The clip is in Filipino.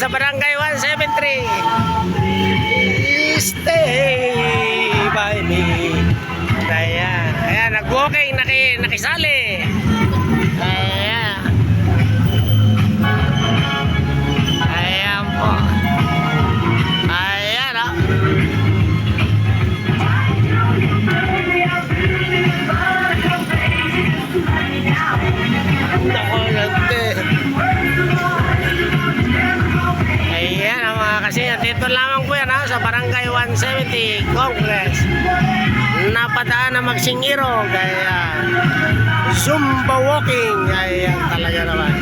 sa Barangay 173. Stay by me. Ayan, ayan, nag-walking, nakisali. Ayan. Ayan po. Ayan, oh. Ayan ang mga kasi dito lamang po yan sa Barangay 170 Congress. Napadaan na Magsingiro kaya Zumba walking. Ayan talaga naman.